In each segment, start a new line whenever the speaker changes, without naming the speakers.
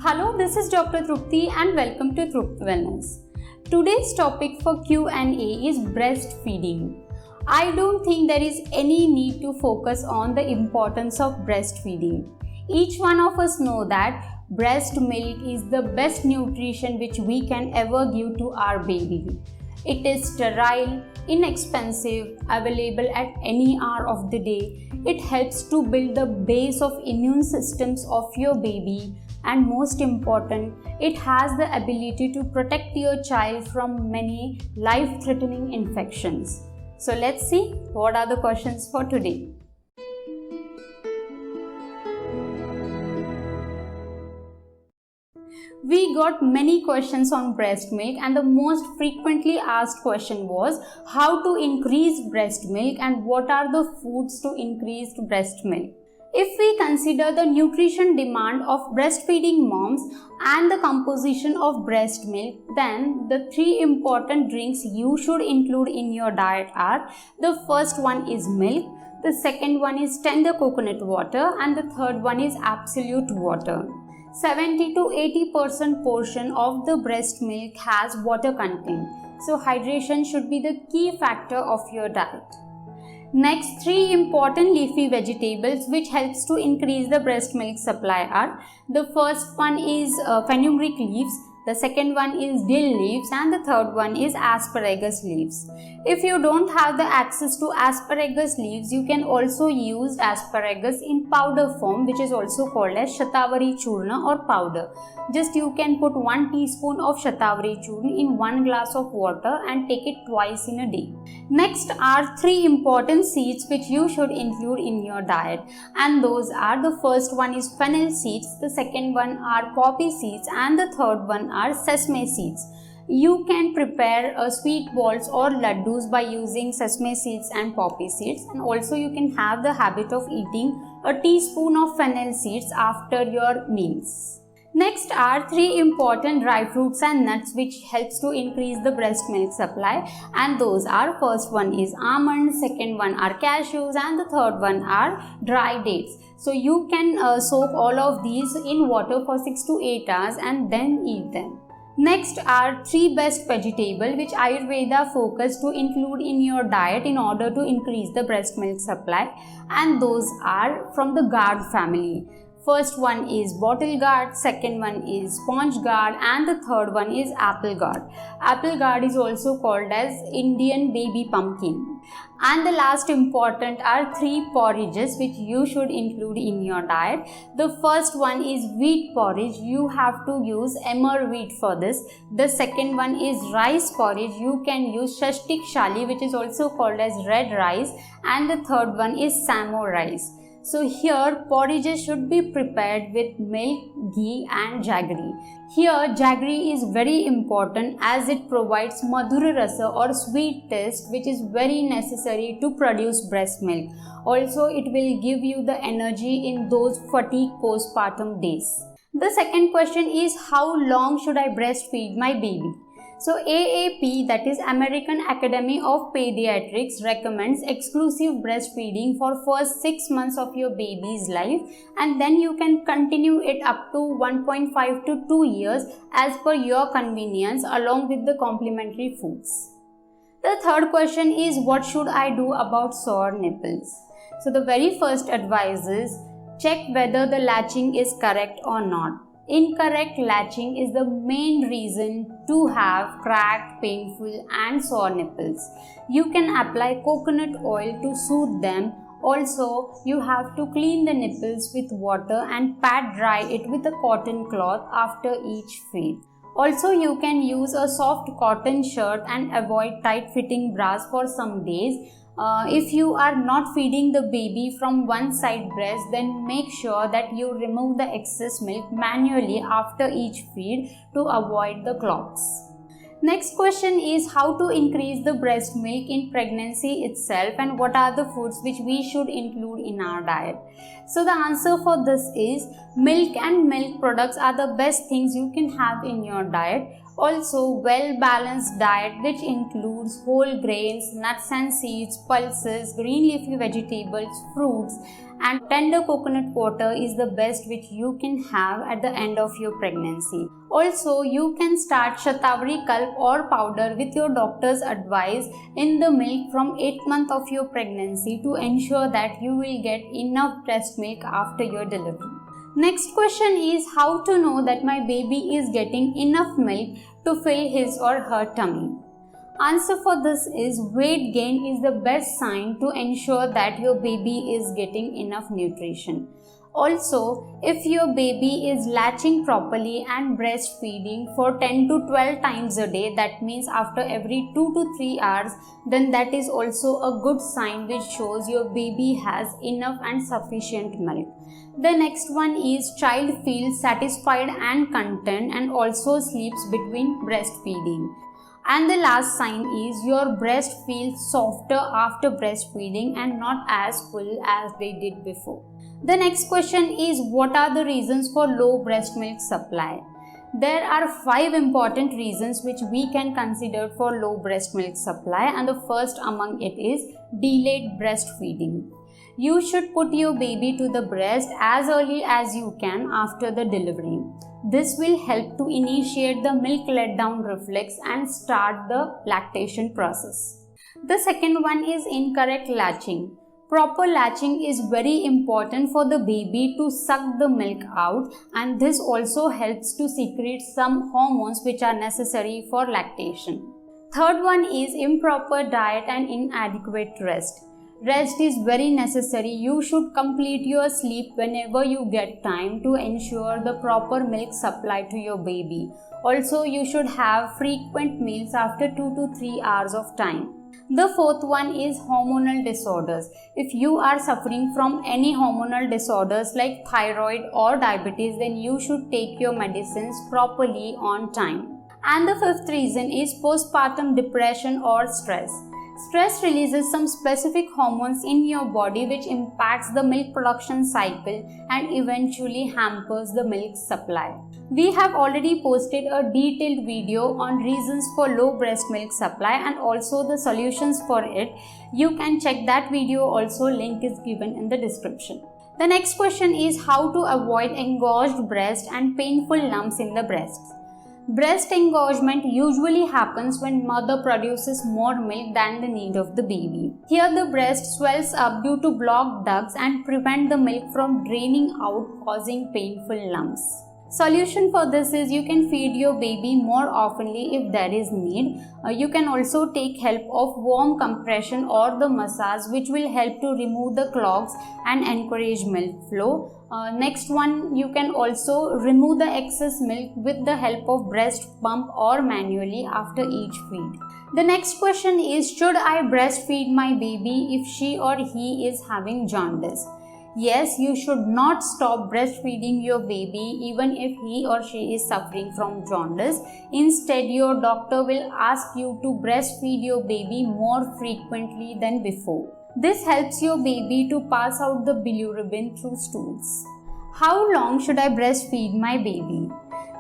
Hello, this is Dr. Trupti and welcome to Trupti Wellness. Today's topic for Q&A is breastfeeding. I don't think there is any need to focus on the importance of breastfeeding. Each one of us know that breast milk is the best nutrition which we can ever give to our baby. It is sterile, inexpensive, available at any hour of the day. It helps to build the base of immune systems of your baby, and most important, it has the ability to protect your child from many life-threatening infections. So let's see what are the questions for today. We got many questions on breast milk, and the most frequently asked question was how to increase breast milk and what are the foods to increase breast milk. If we consider the nutrition demand of breastfeeding moms and the composition of breast milk, then the three important drinks you should include in your diet are: the first one is milk, the second one is tender coconut water, and the third one is absolute water. 70 to 80% portion of the breast milk has water content, so hydration should be the key factor of your diet. Next, three important leafy vegetables which helps to increase the breast milk supply are: the first one is fenugreek leaves, the second one is dill leaves, and the third one is asparagus leaves. If you don't have the access to asparagus leaves, you can also use asparagus in powder form, which is also called as shatavari churna or powder. Just you can put 1 teaspoon of shatavari churna in 1 glass of water and take it twice in a day. Next are three important seeds which you should include in your diet, and those are: the first one is fennel seeds, the second one are poppy seeds, and the third one are sesame seeds. You can prepare sweet balls or laddus by using sesame seeds and poppy seeds, and also you can have the habit of eating a teaspoon of fennel seeds after your meals. Next are three important dry fruits and nuts which helps to increase the breast milk supply, and those are: first one is almonds, second one are cashews, and the third one are dry dates. So you can soak all of these in water for 6 to 8 hours and then eat them. Next are three best vegetables which Ayurveda focus to include in your diet in order to increase the breast milk supply, and those are from the gourd family. First one is bottle gourd, second one is sponge gourd, and the third one is apple gourd. Apple gourd is also called as Indian baby pumpkin. And the last important are three porridges which you should include in your diet. The first one is wheat porridge. You have to use emmer wheat for this. The second one is rice porridge. You can use shashtik shali, which is also called as red rice. And the third one is samo rice. So here porridges should be prepared with milk, ghee and jaggery. Here jaggery is very important as it provides madhura rasa or sweet taste, which is very necessary to produce breast milk. Also it will give you the energy in those fatigue postpartum days. The second question is: how long should I breastfeed my baby? So AAP, that is American Academy of Pediatrics, recommends exclusive breastfeeding for first 6 months of your baby's life, and then you can continue it up to 1.5 to 2 years as per your convenience along with the complementary foods. The third question is: what should I do about sore nipples? So the very first advice is: check whether the latching is correct or not. Incorrect latching is the main reason to have cracked, painful and sore nipples. You can apply coconut oil to soothe them. Also, you have to clean the nipples with water and pat dry it with a cotton cloth after each feed. Also, you can use a soft cotton shirt and avoid tight-fitting bras for some days. If you are not feeding the baby from one side breast, then make sure that you remove the excess milk manually after each feed to avoid the clots. Next question is: how to increase the breast milk in pregnancy itself, and what are the foods which we should include in our diet? So the answer for this is: milk and milk products are the best things you can have in your diet. Also, well-balanced diet which includes whole grains, nuts and seeds, pulses, green leafy vegetables, fruits and tender coconut water is the best which you can have at the end of your pregnancy. Also, you can start Shatavari Kalp or powder with your doctor's advice in the milk from 8th month of your pregnancy to ensure that you will get enough breast milk after your delivery. Next question is how to know that my baby is getting enough milk to fill his or her tummy. Answer for this is weight gain is the best sign to ensure that your baby is getting enough nutrition. Also, if your baby is latching properly and breastfeeding for 10 to 12 times a day, that means after every 2 to 3 hours, then that is also a good sign which shows your baby has enough and sufficient milk. The next one is child feels satisfied and content and also sleeps between breastfeeding. And the last sign is your breast feels softer after breastfeeding and not as full as they did before. The next question is what are the reasons for low breast milk supply? There are 5 important reasons which we can consider for low breast milk supply, and the first among it is delayed breastfeeding. You should put your baby to the breast as early as you can after the delivery. This will help to initiate the milk letdown reflex and start the lactation process. The second one is incorrect latching. Proper latching is very important for the baby to suck the milk out, and this also helps to secrete some hormones which are necessary for lactation. Third one is improper diet and inadequate rest. Rest is very necessary. You should complete your sleep whenever you get time to ensure the proper milk supply to your baby. Also, you should have frequent meals after 2 to 3 hours of time. The fourth one is hormonal disorders. If you are suffering from any hormonal disorders like thyroid or diabetes, then you should take your medicines properly on time. And the fifth reason is postpartum depression or stress. Stress releases some specific hormones in your body which impacts the milk production cycle and eventually hampers the milk supply. We have already posted a detailed video on reasons for low breast milk supply and also the solutions for it. You can check that video also, link is given in the description. The next question is how to avoid engorged breast and painful lumps in the breasts. Breast engorgement usually happens when mother produces more milk than the need of the baby. Here the breast swells up due to blocked ducts and prevent the milk from draining out, causing painful lumps. Solution for this is you can feed your baby more oftenly if there is need. You can also take help of warm compression or the massage which will help to remove the clogs and encourage milk flow. Next one, you can also remove the excess milk with the help of breast pump or manually after each feed. The next question is, should I breastfeed my baby if she or he is having jaundice? Yes, you should not stop breastfeeding your baby even if he or she is suffering from jaundice. Instead, your doctor will ask you to breastfeed your baby more frequently than before. This helps your baby to pass out the bilirubin through stools. How long should I breastfeed my baby?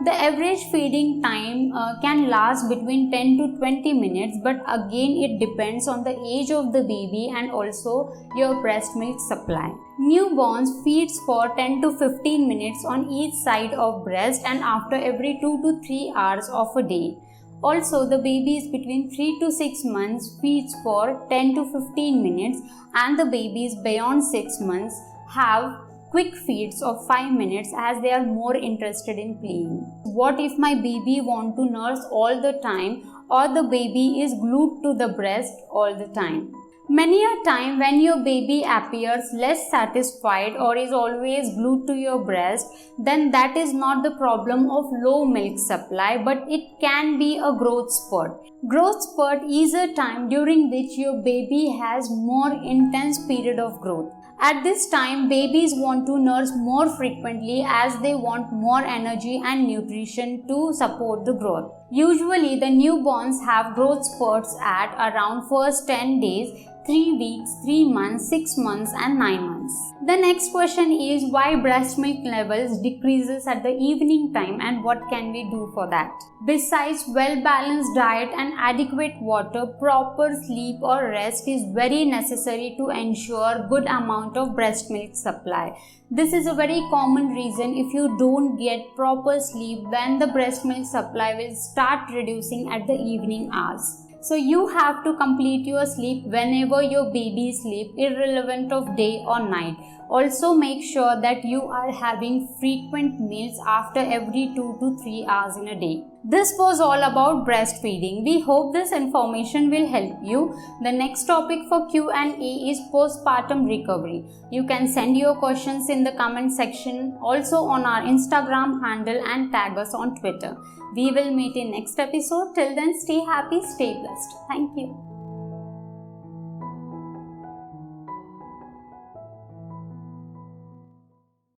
The average feeding time can last between 10 to 20 minutes, but again it depends on the age of the baby and also your breast milk supply. Newborns feeds for 10 to 15 minutes on each side of breast and after every 2 to 3 hours of a day. Also, the babies between 3 to 6 months feeds for 10 to 15 minutes and the babies beyond 6 months have quick feeds of 5 minutes as they are more interested in playing. What if my baby want to nurse all the time or the baby is glued to the breast all the time? Many a time when your baby appears less satisfied or is always glued to your breast, then that is not the problem of low milk supply, but it can be a growth spurt. Growth spurt is a time during which your baby has more intense period of growth. At this time, babies want to nurse more frequently as they want more energy and nutrition to support the growth. Usually, the newborns have growth spurts at around first 10 days. 3 weeks, 3 months, 6 months and 9 months. The next question is why breast milk levels decreases at the evening time and what can we do for that? Besides well-balanced diet and adequate water, proper sleep or rest is very necessary to ensure good amount of breast milk supply. This is a very common reason. If you don't get proper sleep, then the breast milk supply will start reducing at the evening hours. So you have to complete your sleep whenever your baby sleep, irrelevant of day or night. Also make sure that you are having frequent meals after every 2 to 3 hours in a day. This was all about breastfeeding. We hope this information will help you. The next topic for Q&A is postpartum recovery. You can send your questions in the comment section, also on our Instagram handle and tag us on Twitter. We will meet in next episode. Till then, stay happy, stay blessed. Thank you.